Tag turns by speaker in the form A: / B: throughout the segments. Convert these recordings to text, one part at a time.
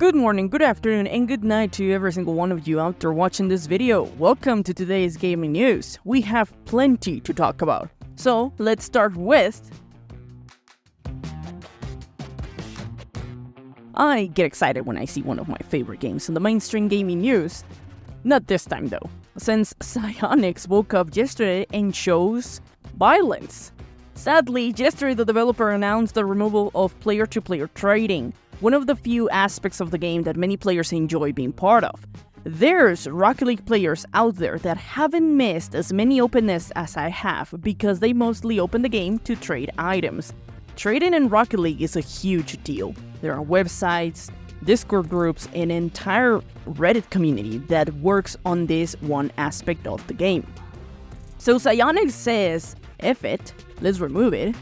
A: Good morning, good afternoon, and good night to every single one of you out there watching this video. Welcome to today's gaming news. We have plenty to talk about. So, let's start with... I get excited when I see one of my favorite games in the mainstream gaming news. Not this time though, since Psyonix woke up yesterday and chose violence. Sadly, yesterday the developer announced the removal of player-to-player trading, one of the few aspects of the game that many players enjoy being part of. There's Rocket League players out there that haven't missed as many openness as I have because they mostly open the game to trade items. Trading in Rocket League is a huge deal. There are websites, Discord groups, and an entire Reddit community that works on this one aspect of the game. So Psyonix says, F it, let's remove it,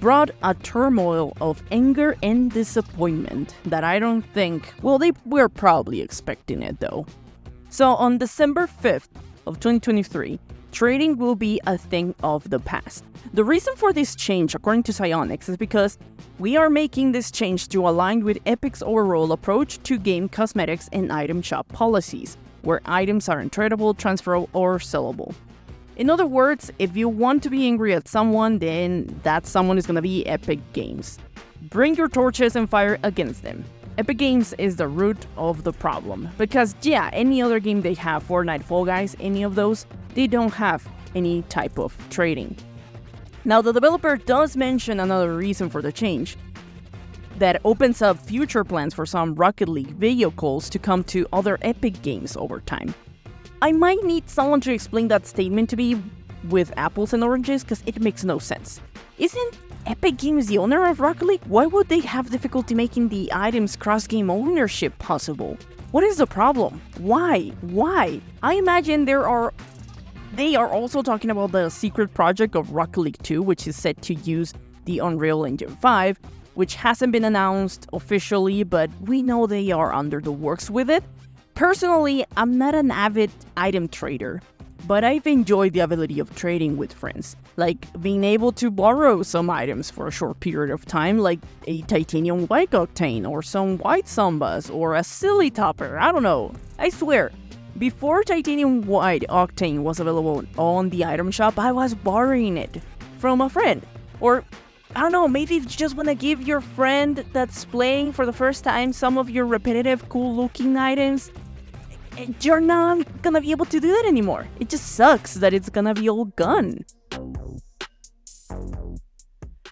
A: brought a turmoil of anger and disappointment that I don't think, well, they were probably expecting it though. So on December 5th of 2023, trading will be a thing of the past. The reason for this change, according to Psyonix, is because we are making this change to align with Epic's overall approach to game cosmetics and item shop policies, where items are untradeable, transferable, or sellable. In other words, if you want to be angry at someone, then that someone is gonna be Epic Games. Bring your torches and fire against them. Epic Games is the root of the problem, because yeah, any other game they have, Fortnite, Fall Guys, any of those, they don't have any type of trading. Now the developer does mention another reason for the change, that opens up future plans for some Rocket League vehicles to come to other Epic Games over time. I might need someone to explain that statement to me with apples and oranges, because it makes no sense. Isn't Epic Games the owner of Rocket League? Why would they have difficulty making the items cross-game ownership possible? What is the problem? Why? I imagine they are also talking about the secret project of Rocket League 2, which is set to use the Unreal Engine 5, which hasn't been announced officially, but we know they are under the works with it. Personally, I'm not an avid item trader, but I've enjoyed the ability of trading with friends, like being able to borrow some items for a short period of time, like a titanium white octane, or some white sambas, or a silly topper, I don't know. I swear, before titanium white octane was available on the item shop, I was borrowing it from a friend. Or, I don't know, maybe if you just want to give your friend that's playing for the first time some of your repetitive, cool-looking items, you're not gonna be able to do that anymore. It just sucks that it's gonna be all gone.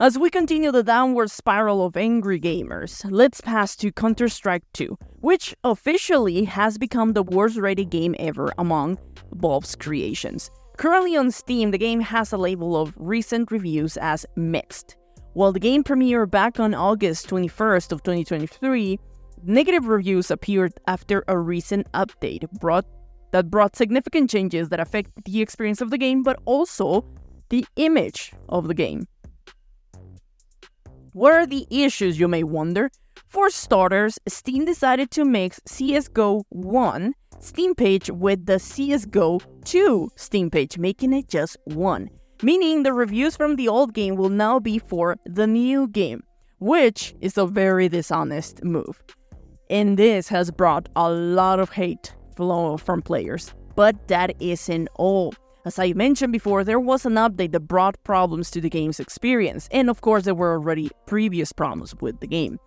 A: As we continue the downward spiral of angry gamers, let's pass to Counter-Strike 2, which officially has become the worst rated game ever among Valve's creations. Currently on Steam, the game has a label of recent reviews as mixed. While the game premiered back on August 21st of 2023, negative reviews appeared after a recent update that brought significant changes that affect the experience of the game, but also the image of the game. What are the issues, you may wonder? For starters, Steam decided to mix CSGO 1 Steam page with the CSGO 2 Steam page, making it just one. Meaning the reviews from the old game will now be for the new game, which is a very dishonest move. And this has brought a lot of hate from players. But that isn't all. As I mentioned before, there was an update that brought problems to the game's experience, and of course there were already previous problems with the game.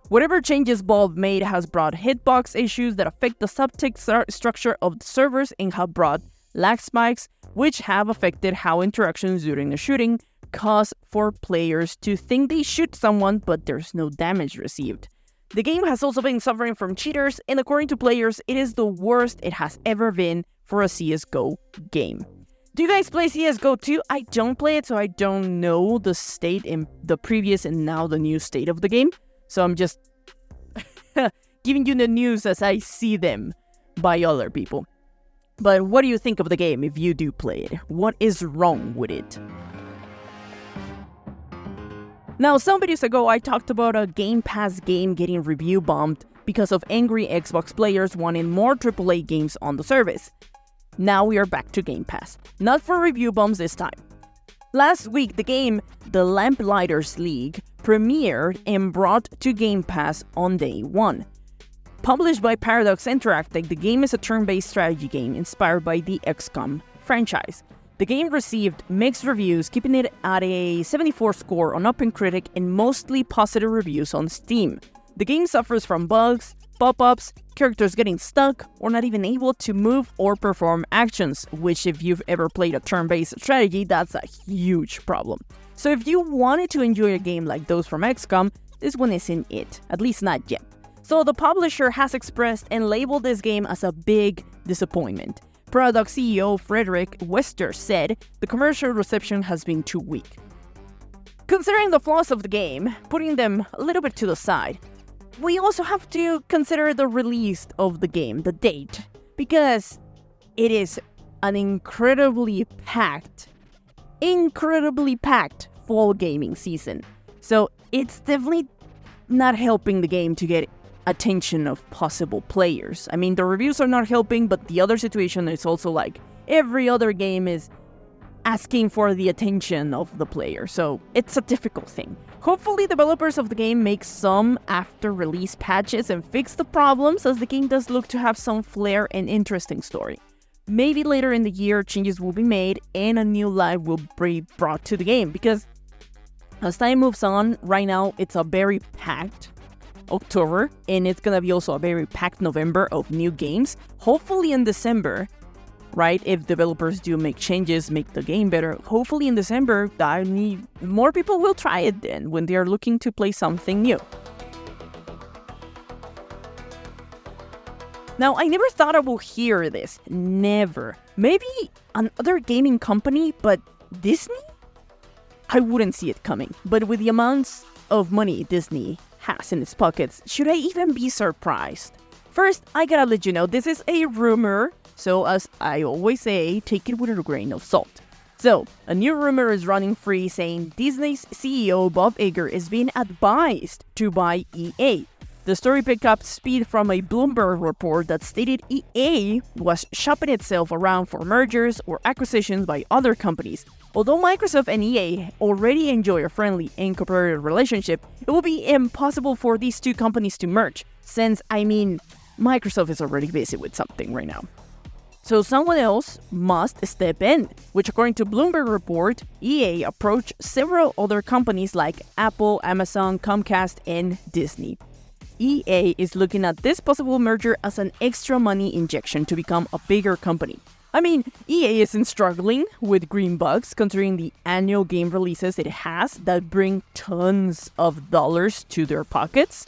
A: Whatever changes Valve made has brought hitbox issues that affect the subtext structure of the servers and have brought lag spikes, which have affected how interactions during the shooting cause for players to think they shoot someone but there's no damage received. The game has also been suffering from cheaters, and according to players, it is the worst it has ever been for a CSGO game. Do you guys play CSGO too? I don't play it, so I don't know the state in the previous and now the new state of the game. So I'm just giving you the news as I see them by other people. But what do you think of the game if you do play it? What is wrong with it? Now, some videos ago, I talked about a Game Pass game getting review bombed because of angry Xbox players wanting more AAA games on the service. Now we are back to Game Pass. Not for review bombs this time. Last week, the game, the Lamplighters League, premiered and brought to Game Pass on day one. Published by Paradox Interactive, the game is a turn-based strategy game inspired by the XCOM franchise. The game received mixed reviews, keeping it at a 74 score on OpenCritic and mostly positive reviews on Steam. The game suffers from bugs, pop-ups, characters getting stuck, or not even able to move or perform actions, which if you've ever played a turn-based strategy, that's a huge problem. So if you wanted to enjoy a game like those from XCOM, this one isn't it, at least not yet. So the publisher has expressed and labeled this game as a big disappointment. Paradox CEO Frederick Wester said, "The commercial reception has been too weak." Considering the flaws of the game, putting them a little bit to the side, we also have to consider the release of the game, the date, because it is an incredibly packed fall gaming season. So it's definitely not helping the game to get attention of possible players. I mean, the reviews are not helping, but the other situation is also like every other game is asking for the attention of the player, so it's a difficult thing. Hopefully, developers of the game make some after-release patches and fix the problems, as the game does look to have some flair and interesting story. Maybe later in the year, changes will be made and a new life will be brought to the game, because as time moves on, right now it's a very packed October, and it's gonna be also a very packed November of new games. Hopefully in December, right, if developers do make changes, make the game better, hopefully in December, more people will try it then, when they are looking to play something new. Now, I never thought I would hear this. Never. Maybe another gaming company, but Disney? I wouldn't see it coming. But with the amounts of money Disney has in its pockets, should I even be surprised? First, I gotta let you know, this is a rumor, so as I always say, take it with a grain of salt. So, a new rumor is running free saying Disney's CEO Bob Iger is being advised to buy EA. The story picked up speed from a Bloomberg report that stated EA was shopping itself around for mergers or acquisitions by other companies. Although Microsoft and EA already enjoy a friendly and cooperative relationship, it will be impossible for these two companies to merge, since, Microsoft is already busy with something right now. So someone else must step in, which according to Bloomberg report, EA approached several other companies like Apple, Amazon, Comcast, and Disney. EA is looking at this possible merger as an extra money injection to become a bigger company. EA isn't struggling with green bucks, considering the annual game releases it has that bring tons of dollars to their pockets.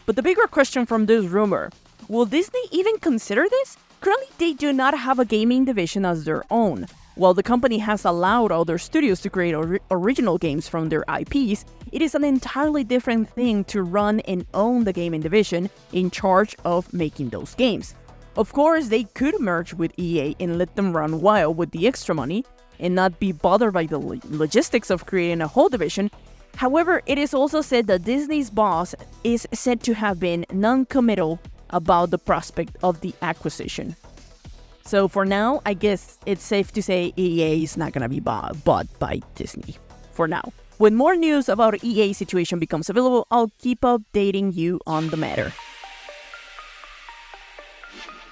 A: But the bigger question from this rumor, will Disney even consider this? Currently, they do not have a gaming division as their own. While the company has allowed other studios to create original games from their IPs, it is an entirely different thing to run and own the gaming division in charge of making those games. Of course, they could merge with EA and let them run wild with the extra money and not be bothered by the logistics of creating a whole division. However, it is also said that Disney's boss is said to have been non-committal about the prospect of the acquisition. So for now, I guess it's safe to say EA is not gonna be bought by Disney. For now. When more news about EA situation becomes available, I'll keep updating you on the matter.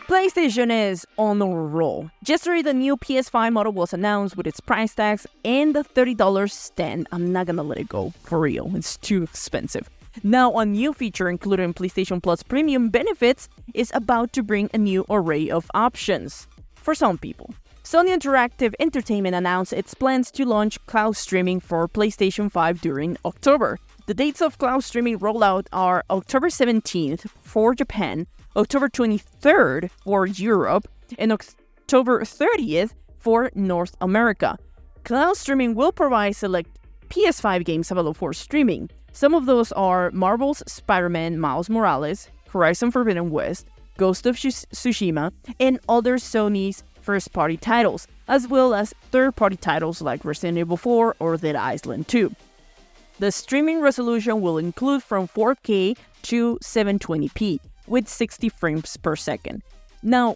A: PlayStation is on a roll. Yesterday, the new PS5 model was announced with its price tags and the $30 stand. I'm not gonna let it go, for real, it's too expensive. Now, a new feature included in PlayStation Plus Premium benefits is about to bring a new array of options for some people. Sony Interactive Entertainment announced its plans to launch cloud streaming for PlayStation 5 during October. The dates of cloud streaming rollout are October 17th for Japan, October 23rd for Europe, and October 30th for North America. Cloud streaming will provide select PS5 games available for streaming. Some of those are Marvel's Spider-Man Miles Morales, Horizon Forbidden West, Ghost of Tsushima, and other Sony's first-party titles, as well as third-party titles like Resident Evil 4 or Dead Island 2. The streaming resolution will include from 4K to 720p, with 60 frames per second. Now,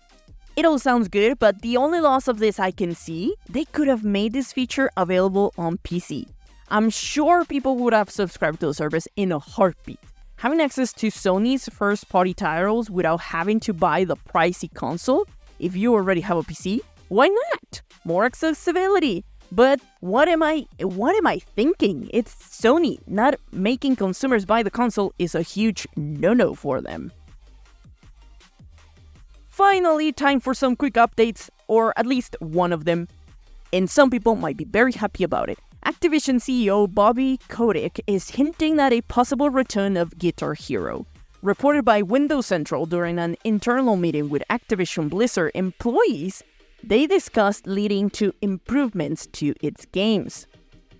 A: it all sounds good, but the only loss of this I can see, they could have made this feature available on PC. I'm sure people would have subscribed to the service in a heartbeat. having access to Sony's first-party titles without having to buy the pricey console if you already have a PC? Why not? More accessibility. But what am I thinking? It's Sony. Not making consumers buy the console is a huge no-no for them. Finally, time for some quick updates, or at least one of them. And some people might be very happy about it. Activision CEO Bobby Kotick is hinting at a possible return of Guitar Hero. Reported by Windows Central during an internal meeting with Activision Blizzard employees, they discussed leading to improvements to its games.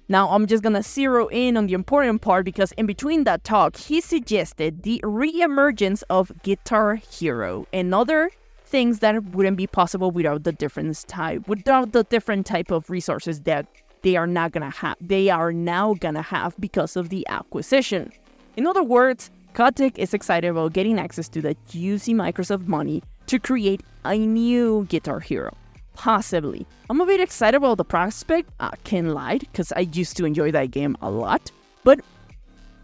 A: Now, I'm just gonna zero in on the important part because in between that talk, he suggested the re-emergence of Guitar Hero and other things that wouldn't be possible without the different type of resources that they are now gonna have because of the acquisition. In other words, Kotick is excited about getting access to the juicy Microsoft money to create a new Guitar Hero. Possibly. I'm a bit excited about the prospect, can't lie, because I used to enjoy that game a lot. But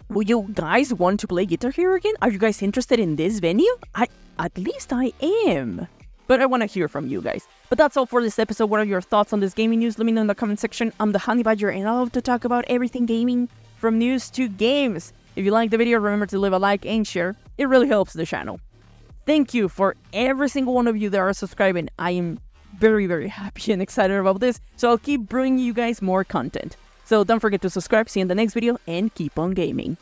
A: would you guys want to play Guitar Hero again? Are you guys interested in this venue? At least I am. But I want to hear from you guys. But that's all for this episode. What are your thoughts on this gaming news? Let me know in the comment section. I'm the Honey Badger and I love to talk about everything gaming, from news to games. If you like the video, remember to leave a like and share. It really helps the channel. Thank you for every single one of you that are subscribing. I am very, very happy and excited about this. So I'll keep bringing you guys more content. So don't forget to subscribe, see you in the next video, and keep on gaming.